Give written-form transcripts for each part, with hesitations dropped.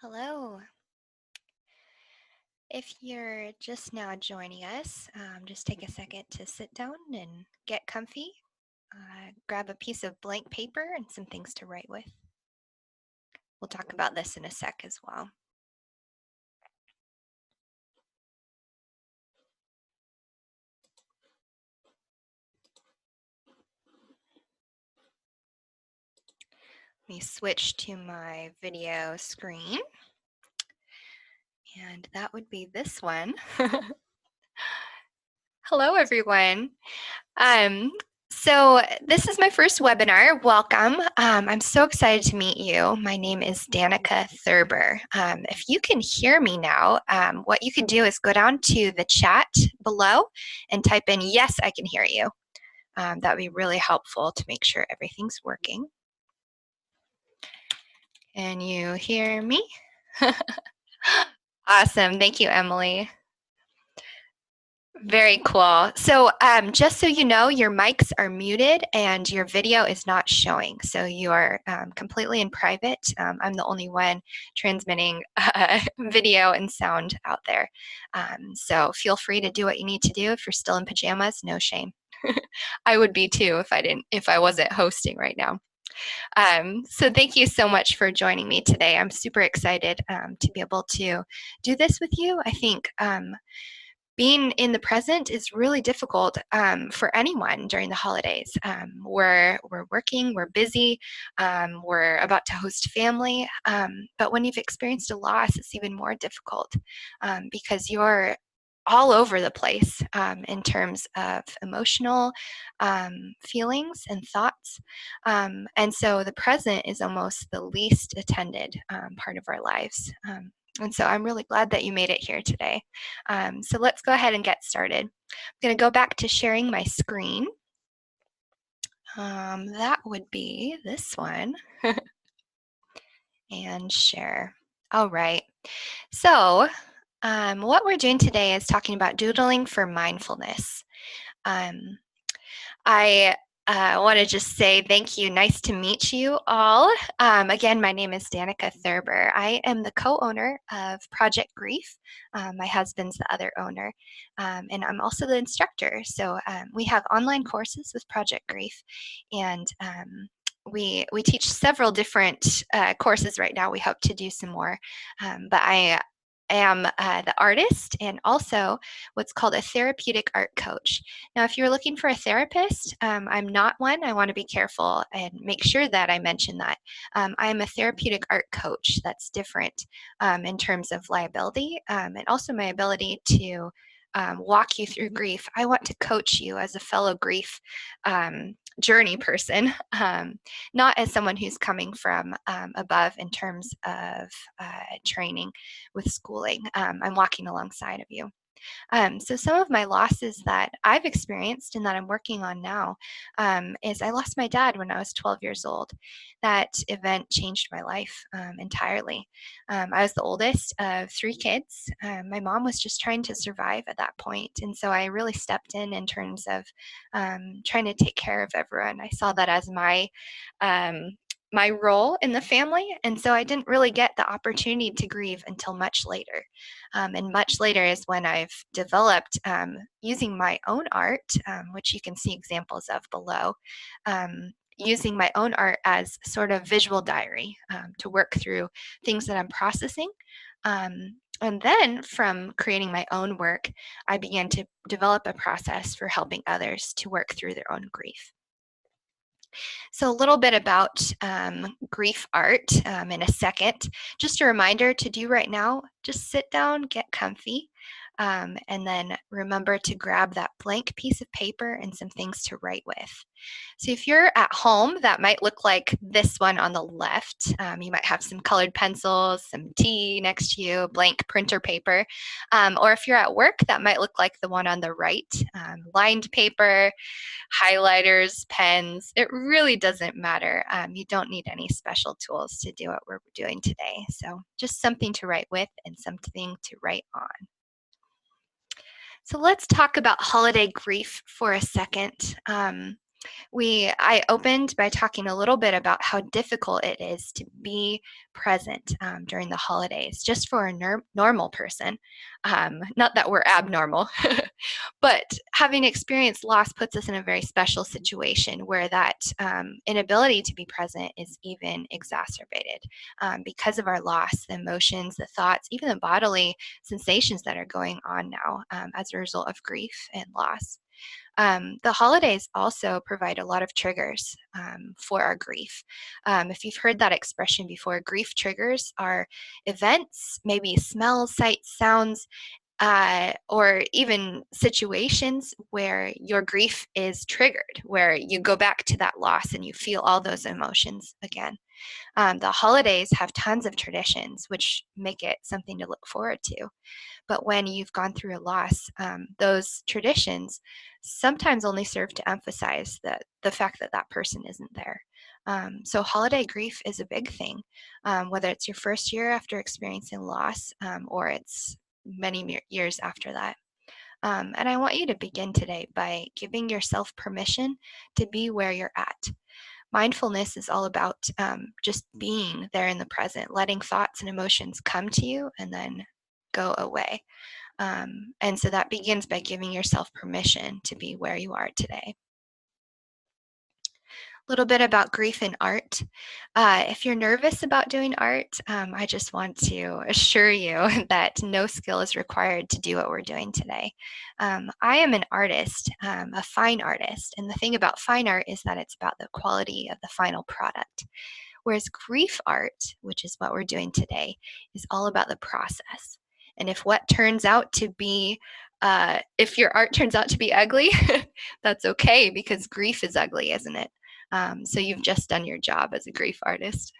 Hello. If you're just now joining us, just take a second to sit down and get comfy. Grab a piece of blank paper and some things to write with. We'll talk about this in a sec as well. Let me switch to my video screen. And that would be this one. Hello, everyone. Um, so this is my first webinar. Welcome. I'm so excited to meet you. My name is Danica Thurber. If you can hear me now, what you can do is go down to the chat below and type in, yes, I can hear you. That would be really helpful to make sure everything's working. Can you hear me? Awesome. Thank you, Emily. Very cool. So just so you know, your mics are muted and your video is not showing. So you are completely in private. I'm the only one transmitting video and sound out there. So feel free to do what you need to do. If you're still in pajamas, no shame. I would be too if I wasn't hosting right now. So thank you so much for joining me today. I'm super excited to be able to do this with you. I think being in the present is really difficult for anyone during the holidays. We're working, we're busy, we're about to host family, but when you've experienced a loss, it's even more difficult because you're all over the place in terms of emotional feelings and thoughts. And so the present is almost the least attended part of our lives. And so I'm really glad that you made it here today. So let's go ahead and get started. I'm going to go back to sharing my screen. That would be this one. And share. All right. So what we're doing today is talking about doodling for mindfulness. I want to just say thank you. Nice to meet you all. Again, my name is Danica Thurber. I am the co-owner of Project Grief. My husband's the other owner, and I'm also the instructor. So we have online courses with Project Grief, and we teach several different courses right now. We hope to do some more, but I am the artist and also what's called a therapeutic art coach. Now, if you're looking for a therapist, I'm not one. I want to be careful and make sure that I mention that. I'm a therapeutic art coach. That's different in terms of liability and also my ability to walk you through grief. I want to coach you as a fellow grief journey person, not as someone who's coming from above in terms of training with schooling. I'm walking alongside of you. So some of my losses that I've experienced and that I'm working on now is I lost my dad when I was 12 years old. That event changed my life entirely. I was the oldest of three kids. My mom was just trying to survive at that point, and so I really stepped in terms of trying to take care of everyone. I saw that as my role in the family, and so I didn't really get the opportunity to grieve until much later. And much later is when I've developed using my own art, which you can see examples of below, using my own art as sort of visual diary to work through things that I'm processing. And then from creating my own work, I began to develop a process for helping others to work through their own grief. So a little bit about grief art in a second. Just a reminder to do right now, just sit down, get comfy, and then remember to grab that blank piece of paper and some things to write with. So if you're at home, that might look like this one on the left. You might have some colored pencils, some tea next to you, blank printer paper. Or if you're at work, that might look like the one on the right, lined paper, highlighters, pens. It really doesn't matter. You don't need any special tools to do what we're doing today. So just something to write with and something to write on. So let's talk about holiday grief for a second. I opened by talking a little bit about how difficult it is to be present during the holidays, just for a normal person. Not that we're abnormal, but having experienced loss puts us in a very special situation where that inability to be present is even exacerbated because of our loss, the emotions, the thoughts, even the bodily sensations that are going on now as a result of grief and loss. The holidays also provide a lot of triggers for our grief. If you've heard that expression before, grief triggers are events, maybe smells, sights, sounds, or even situations where your grief is triggered, where you go back to that loss and you feel all those emotions again. The holidays have tons of traditions, which make it something to look forward to. But when you've gone through a loss, those traditions sometimes only serve to emphasize the fact that that person isn't there. So holiday grief is a big thing, whether it's your first year after experiencing loss or it's many years after that. And I want you to begin today by giving yourself permission to be where you're at. Mindfulness is all about just being there in the present, letting thoughts and emotions come to you and then go away. And so that begins by giving yourself permission to be where you are today. A little bit about grief and art. If you're nervous about doing art, I just want to assure you that no skill is required to do what we're doing today. I am an artist, a fine artist, and the thing about fine art is that it's about the quality of the final product. Whereas grief art, which is what we're doing today, is all about the process. And if what turns out to be, if your art turns out to be ugly, that's okay because grief is ugly, isn't it? So you've just done your job as a grief artist.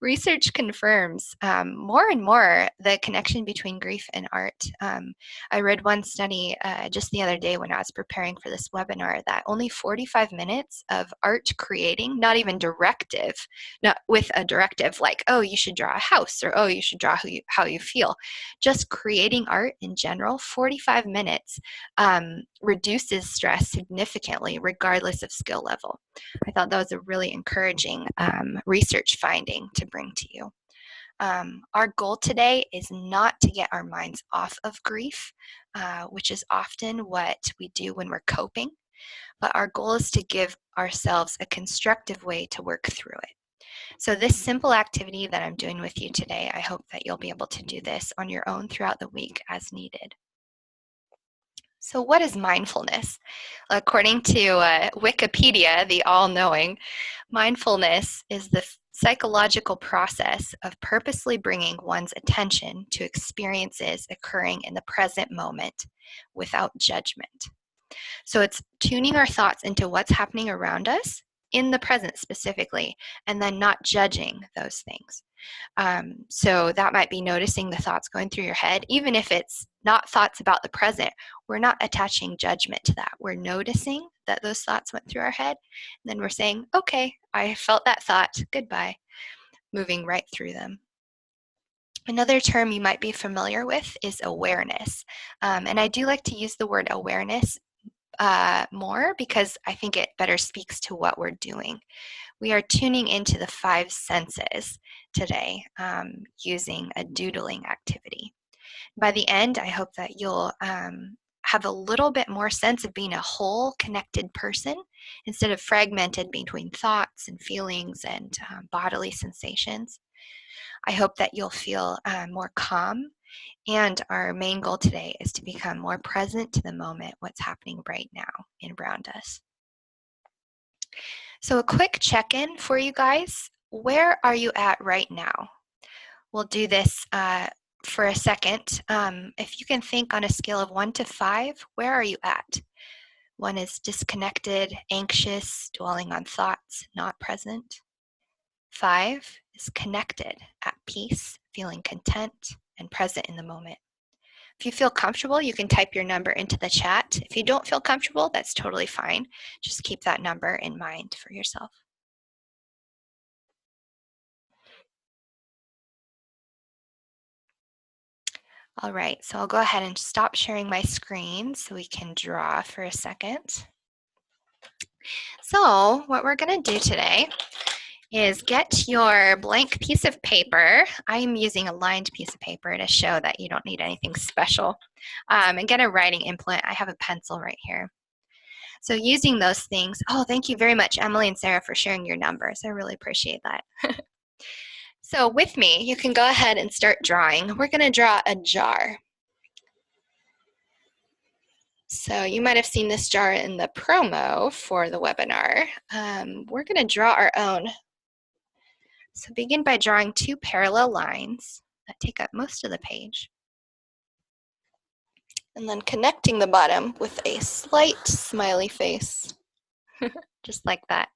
Research confirms more and more the connection between grief and art. I read one study just the other day when I was preparing for this webinar that only 45 minutes of art creating, not even directive, not with a directive like, oh, you should draw a house or oh, you should draw how you feel. Just creating art in general, 45 minutes reduces stress significantly regardless of skill level. I thought that was a really encouraging research finding to bring to you. Our goal today is not to get our minds off of grief, which is often what we do when we're coping, but our goal is to give ourselves a constructive way to work through it. So this simple activity that I'm doing with you today, I hope that you'll be able to do this on your own throughout the week as needed. So what is mindfulness? According to Wikipedia, the all-knowing, mindfulness is the psychological process of purposely bringing one's attention to experiences occurring in the present moment without judgment. So it's tuning our thoughts into what's happening around us in the present specifically, and then not judging those things. So that might be noticing the thoughts going through your head, even if it's not thoughts about the present. We're not attaching judgment to that. We're noticing that those thoughts went through our head, and then we're saying, okay, I felt that thought, goodbye, moving right through them. Another term you might be familiar with is awareness. And I do like to use the word awareness more because I think it better speaks to what we're doing. We are tuning into the 5 senses today using a doodling activity. By the end, I hope that you'll have a little bit more sense of being a whole connected person instead of fragmented between thoughts and feelings and bodily sensations. I hope that you'll feel more calm. And our main goal today is to become more present to the moment, what's happening right now around us. So a quick check-in for you guys. Where are you at right now? We'll do this for a second. If you can think on a scale of 1 to 5, where are you at? 1 is disconnected, anxious, dwelling on thoughts, not present. 5 is connected, at peace, feeling content, and present in the moment. If you feel comfortable, you can type your number into the chat. If you don't feel comfortable, that's totally fine. Just keep that number in mind for yourself. All right, so I'll go ahead and stop sharing my screen so we can draw for a second. So what we're going to do today is get your blank piece of paper. I'm using a lined piece of paper to show that you don't need anything special. And get a writing implement. I have a pencil right here. So using those things, oh, thank you very much, Emily and Sarah, for sharing your numbers. I really appreciate that. So with me, you can go ahead and start drawing. We're going to draw a jar. So you might have seen this jar in the promo for the webinar. We're going to draw our own. So begin by drawing two parallel lines that take up most of the page. And then connecting the bottom with a slight smiley face, just like that.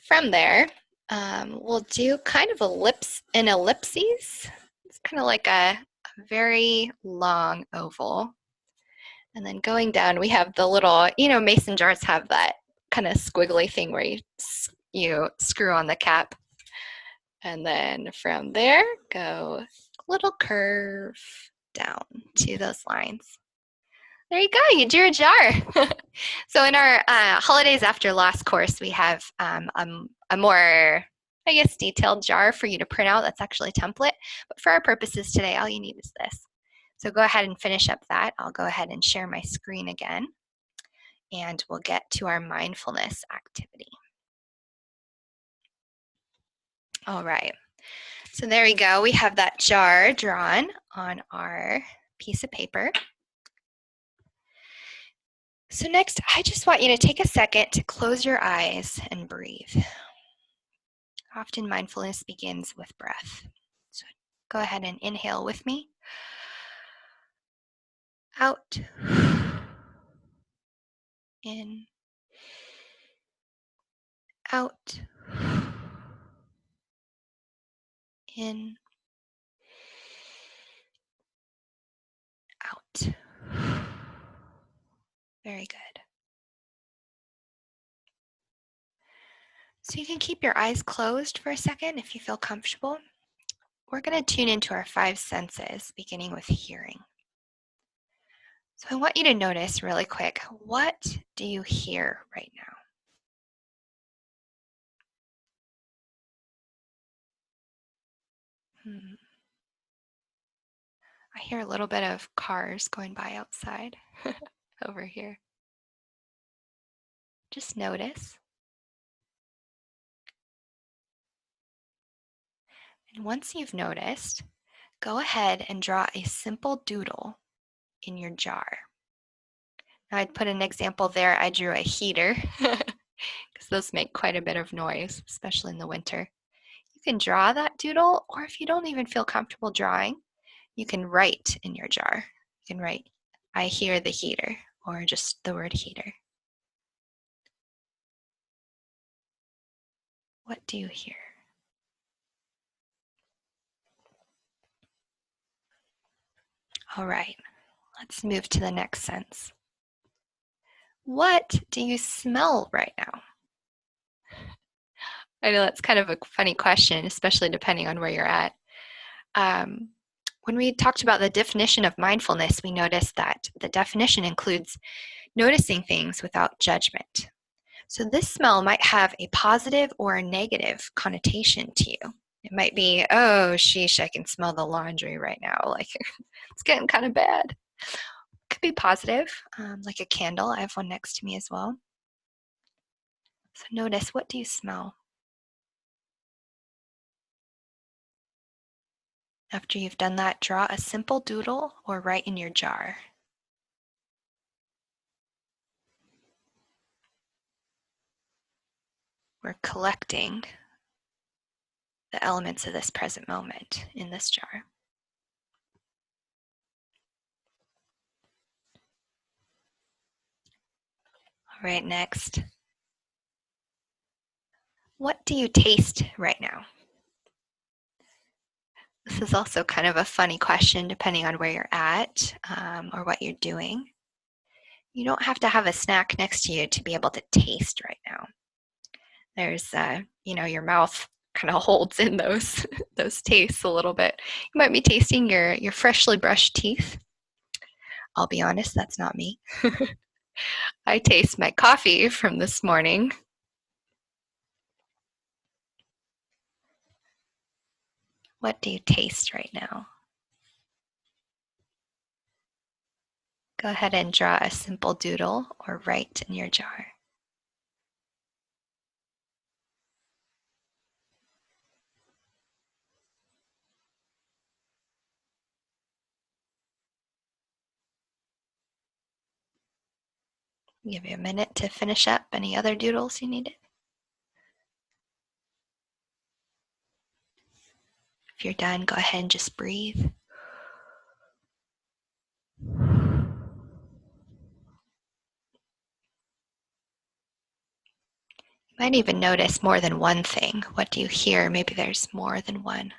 From there, we'll do kind of an ellipses. It's kind of like a very long oval. And then going down, we have the little, mason jars have that kind of squiggly thing where you screw on the cap. And then from there, go a little curve down to those lines. There you go, you drew a jar. So in our Holidays After Loss course, we have a more, I guess, detailed jar for you to print out. That's actually a template. But for our purposes today, all you need is this. So go ahead and finish up that. I'll go ahead and share my screen again. And we'll get to our mindfulness activity. All right. So there we go. We have that jar drawn on our piece of paper. So next, I just want you to take a second to close your eyes and breathe. Often mindfulness begins with breath. So go ahead and inhale with me. Out. In. Out. In. Out. Very good. So you can keep your eyes closed for a second if you feel comfortable. We're going to tune into our five senses, beginning with hearing. So I want you to notice really quick, what do you hear right now? I hear a little bit of cars going by outside over here. Just notice. And once you've noticed, go ahead and draw a simple doodle in your jar. Now I'd put an example there. I drew a heater because those make quite a bit of noise, especially in the winter. You can draw that doodle, or if you don't even feel comfortable drawing, you can write in your jar. You can write, I hear the heater, or just the word heater. What do you hear? All right, let's move to the next sense. What do you smell right now? I know that's kind of a funny question, especially depending on where you're at. When we talked about the definition of mindfulness, we noticed that the definition includes noticing things without judgment. So this smell might have a positive or a negative connotation to you. It might be, oh, sheesh, I can smell the laundry right now. Like, it's getting kind of bad. It could be positive, like a candle. I have one next to me as well. So notice, what do you smell? After you've done that, draw a simple doodle or write in your jar. We're collecting the elements of this present moment in this jar. All right, next. What do you taste right now? This is also kind of a funny question depending on where you're at or what you're doing. You don't have to have a snack next to you to be able to taste right now. There's, your mouth kind of holds in those tastes a little bit. You might be tasting your freshly brushed teeth. I'll be honest, that's not me. I taste my coffee from this morning. What do you taste right now? Go ahead and draw a simple doodle or write in your jar. Give you a minute to finish up any other doodles you needed. If you're done, go ahead and just breathe. You might even notice more than one thing. What do you hear? Maybe there's more than one.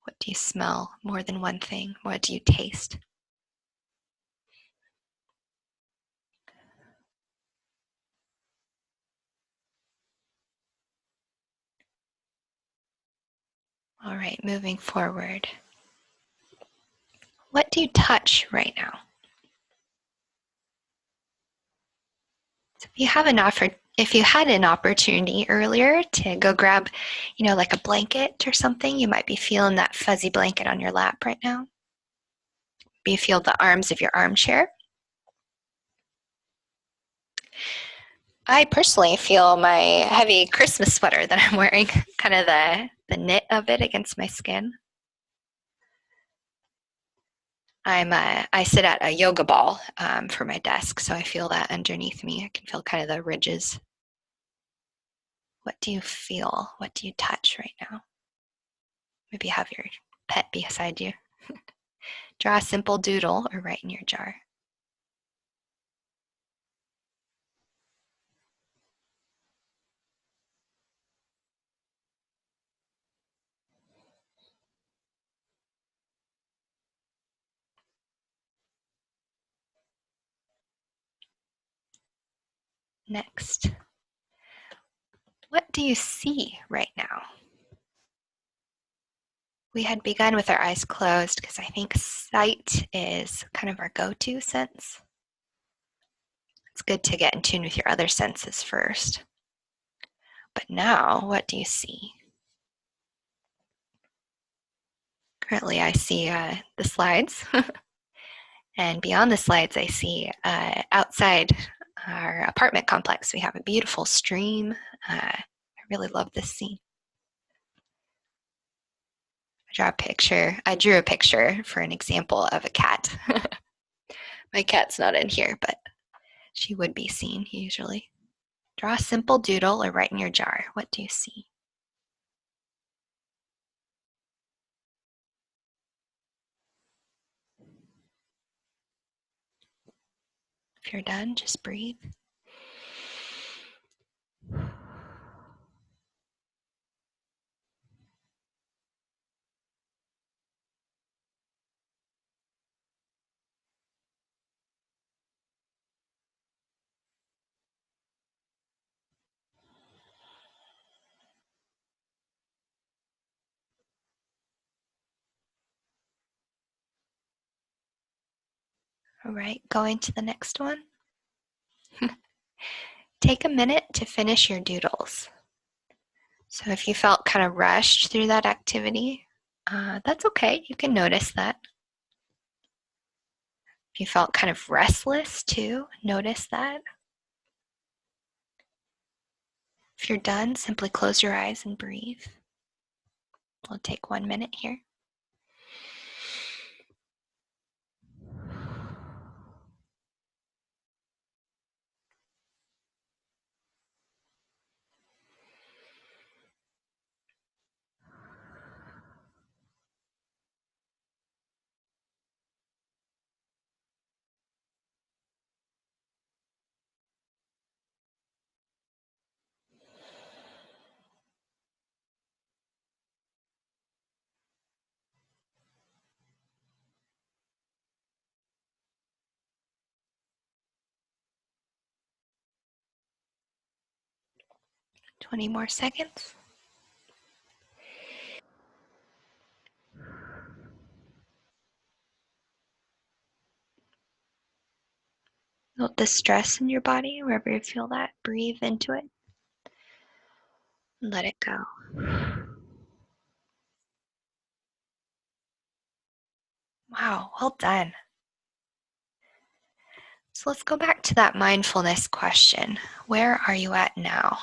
What do you smell? More than one thing. What do you taste? All right, moving forward. What do you touch right now? So if you had an opportunity earlier to go grab, like a blanket or something, you might be feeling that fuzzy blanket on your lap right now. Maybe you feel the arms of your armchair. I personally feel my heavy Christmas sweater that I'm wearing, kind of the knit of it against my skin. I sit at a yoga ball for my desk, so I feel that underneath me. I can feel kind of the ridges. What do you feel? What do you touch right now? Maybe you have your pet beside you. Draw a simple doodle or write in your jar. Next, what do you see right now? We had begun with our eyes closed because I think sight is kind of our go-to sense. It's good to get in tune with your other senses first. But now, what do you see? Currently, I see the slides. And beyond the slides, I see outside our apartment complex, we have a beautiful stream. I really love this scene. I drew a picture for an example of a cat. My cat's not in here, but she would be seen usually. Draw a simple doodle or write in your jar. What do you see? If you're done, just breathe. All right, going to the next one. Take a minute to finish your doodles. So if you felt kind of rushed through that activity, that's okay. You can notice that. If you felt kind of restless too, notice that. If you're done, simply close your eyes and breathe. We'll take 1 minute here. Twenty more seconds. Feel the stress in your body, wherever you feel that. Breathe into it. And let it go. Wow, well done. So let's go back to that mindfulness question. Where are you at now?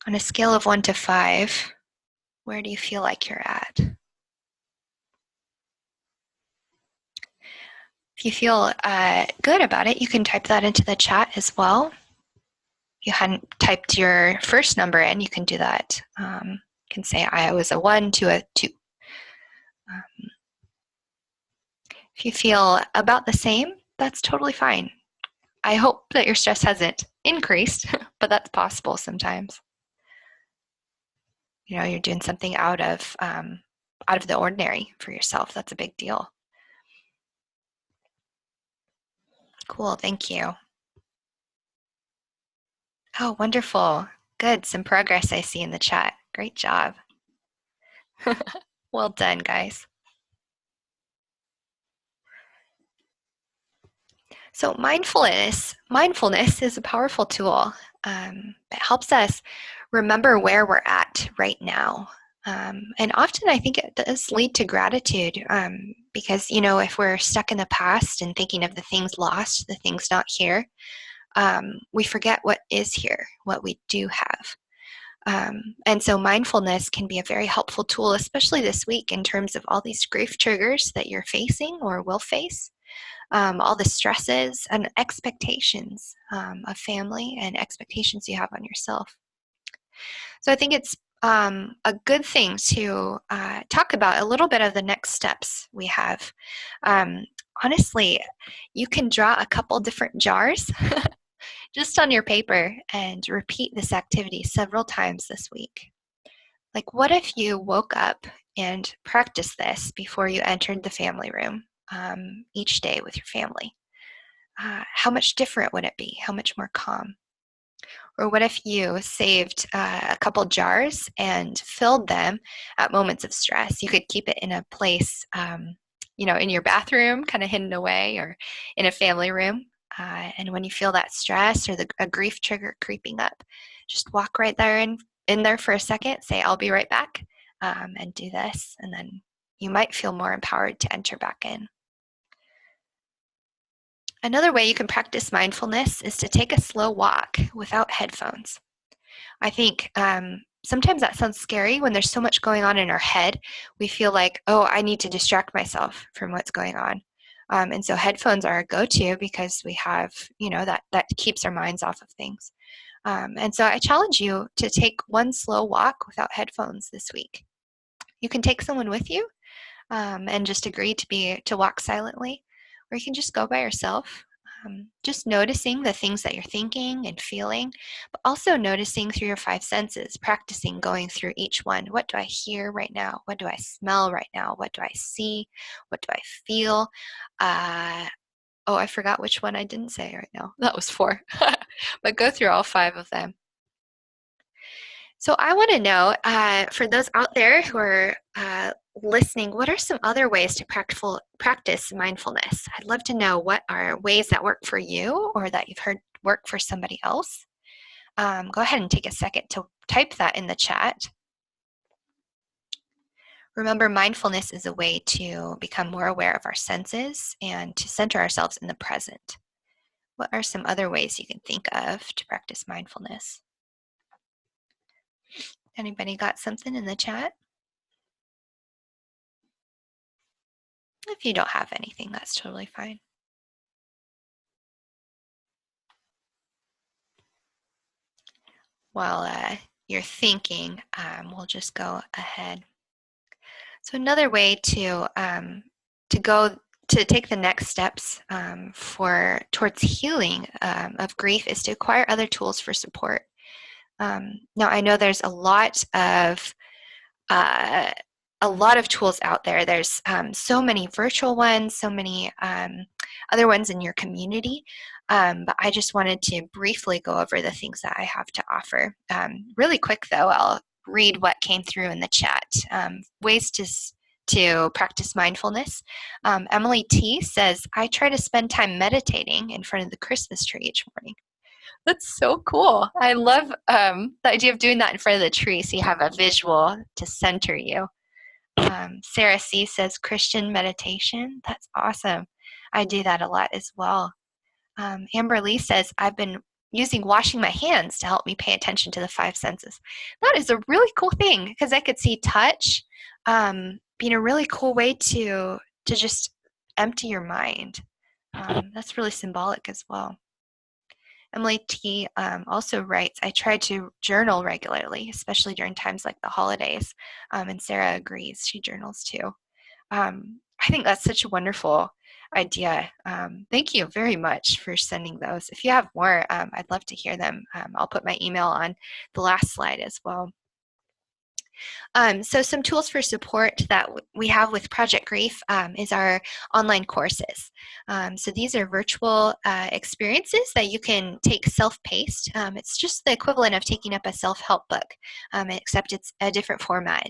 On a scale of 1 to 5, where do you feel like you're at? If you feel good about it, you can type that into the chat as well. If you hadn't typed your first number in, you can do that. You can say I was a 1 to a 2. If you feel about the same, that's totally fine. I hope that your stress hasn't increased, but that's possible sometimes. You know, you're doing something out of the ordinary for yourself. That's a big deal. Cool, thank you. Oh, wonderful. Good, some progress I see in the chat. Great job. Well done, guys. So mindfulness is a powerful tool. It helps us remember where we're at right now. And often I think it does lead to gratitude because, you know, if we're stuck in the past and thinking of the things lost, the things not here, we forget what is here, what we do have. And so mindfulness can be a very helpful tool, especially this week in terms of all these grief triggers that you're facing or will face. All the stresses and expectations of family and expectations you have on yourself. So I think it's a good thing to talk about a little bit of the next steps we have. Honestly, you can draw a couple different jars just on your paper and repeat this activity several times this week. Like, what if you woke up and practiced this before you entered the family room each day with your family? How much different would it be? How much more calm? Or what if you saved a couple jars and filled them at moments of stress? You could keep it in a place, you know, in your bathroom, kind of hidden away, or in a family room. And when you feel that stress or a grief trigger creeping up, just walk right there in there for a second, say, I'll be right back, and do this. And then you might feel more empowered to enter back in. Another way you can practice mindfulness is to take a slow walk without headphones. I think sometimes that sounds scary when there's so much going on in our head. We feel like, oh, I need to distract myself from what's going on. And so headphones are a go-to because we have, you know, that keeps our minds off of things. And so I challenge you to take one slow walk without headphones this week. You can take someone with you and just agree to walk silently, or you can just go by yourself. Just noticing the things that you're thinking and feeling, but also noticing through your 5 senses, practicing going through each one. What do I hear right now? What do I smell right now? What do I see? What do I feel? Oh, I forgot which one I didn't say right now. That was 4. But go through all 5 of them. So I want to know, for those out there who are listening, what are some other ways to practice mindfulness? I'd love to know what are ways that work for you or that you've heard work for somebody else. Go ahead and take a second to type that in the chat. Remember, mindfulness is a way to become more aware of our senses and to center ourselves in the present. What are some other ways you can think of to practice mindfulness? Anybody got something in the chat? If you don't have anything, that's totally fine. While you're thinking, we'll just go ahead. So another way to take the next steps towards healing of grief is to acquire other tools for support. Now I know there's a lot of tools out there. There's so many virtual ones, so many other ones in your community. But I just wanted to briefly go over the things that I have to offer. Really quick though, I'll read what came through in the chat. Ways to practice mindfulness. Emily T says, I try to spend time meditating in front of the Christmas tree each morning. That's so cool. I love the idea of doing that in front of the tree so you have a visual to center you. Sarah C says Christian meditation. That's awesome. I do that a lot as well. Amber Lee says, I've been using washing my hands to help me pay attention to the five senses. That is a really cool thing because I could see touch being a really cool way to just empty your mind. That's really symbolic as well. Emily T also writes, I try to journal regularly, especially during times like the holidays. And Sarah agrees, she journals too. I think that's such a wonderful idea. Thank you very much for sending those. If you have more, I'd love to hear them. I'll put my email on the last slide as well. So some tools for support that we have with Project Grief is our online courses. So these are virtual experiences that you can take self-paced. It's just the equivalent of taking up a self-help book, except it's a different format.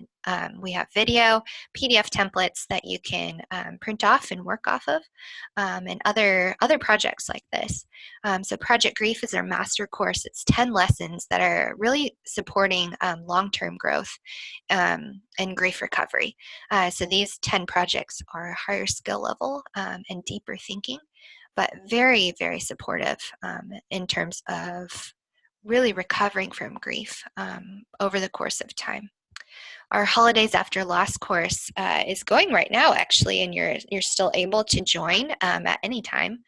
We have video, PDF templates that you can print off and work off of, and other projects like this. So Project Grief is our master course. It's 10 lessons that are really supporting long-term growth and grief recovery. So these 10 projects are a higher skill level and deeper thinking, but very, very supportive in terms of really recovering from grief over the course of time. Our Holidays After Loss course is going right now, actually, and you're still able to join at any time.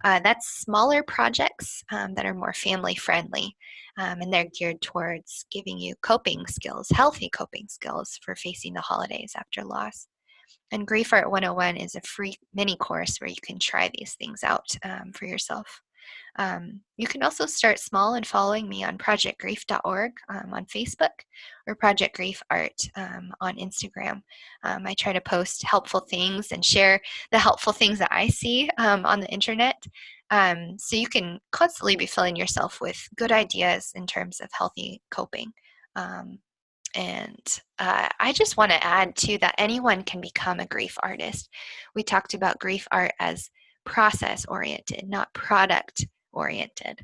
That's smaller projects that are more family friendly, and they're geared towards giving you coping skills, healthy coping skills for facing the holidays after loss. And Grief Art 101 is a free mini course where you can try these things out for yourself. You can also start small and following me on projectgrief.org on Facebook or Project Grief Art on Instagram. I try to post helpful things and share the helpful things that I see on the internet. So you can constantly be filling yourself with good ideas in terms of healthy coping. And I just want to add too that anyone can become a grief artist. We talked about grief art as process oriented, not product oriented.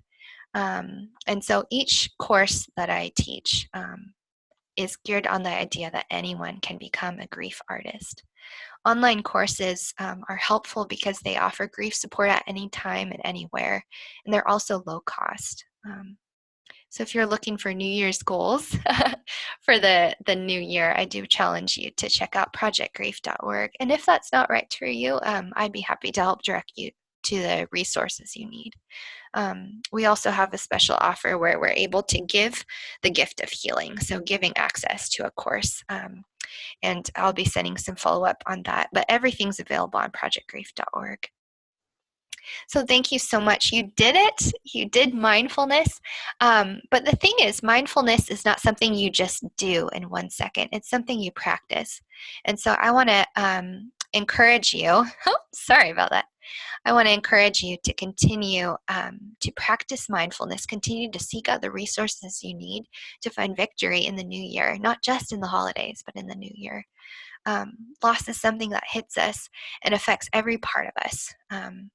And so each course that I teach is geared on the idea that anyone can become a grief artist. Online courses are helpful because they offer grief support at any time and anywhere, and they're also low cost. So if you're looking for New Year's goals for the new year, I do challenge you to check out projectgrief.org. And if that's not right for you, I'd be happy to help direct you to the resources you need. We also have a special offer where we're able to give the gift of healing, so giving access to a course. And I'll be sending some follow-up on that, but everything's available on projectgrief.org. So thank you so much. You did it. You did mindfulness. But the thing is, mindfulness is not something you just do in 1 second. It's something you practice. And so I want to encourage you. Oh, sorry about that. I want to encourage you to continue to practice mindfulness, continue to seek out the resources you need to find victory in the new year, not just in the holidays, but in the new year. Loss is something that hits us and affects every part of us.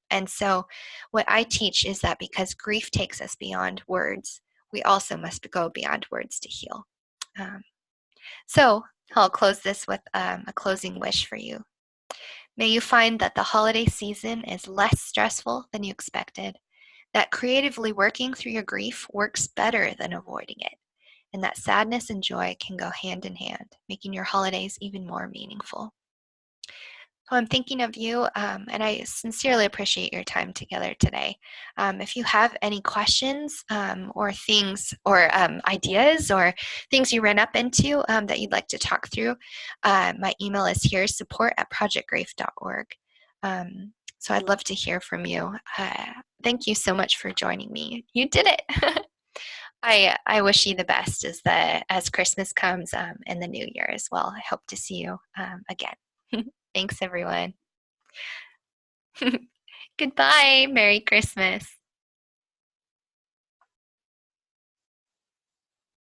And so what I teach is that because grief takes us beyond words, we also must go beyond words to heal. So I'll close this with a closing wish for you. May you find that the holiday season is less stressful than you expected, that creatively working through your grief works better than avoiding it, and that sadness and joy can go hand in hand, making your holidays even more meaningful. So I'm thinking of you, and I sincerely appreciate your time together today. If you have any questions or things or ideas or things you ran up into that you'd like to talk through, my email is here, support@projectgrief.org. So I'd love to hear from you. Thank you so much for joining me. You did it. I wish you the best as Christmas comes and the new year as well. I hope to see you again. Thanks, everyone. Goodbye. Merry Christmas.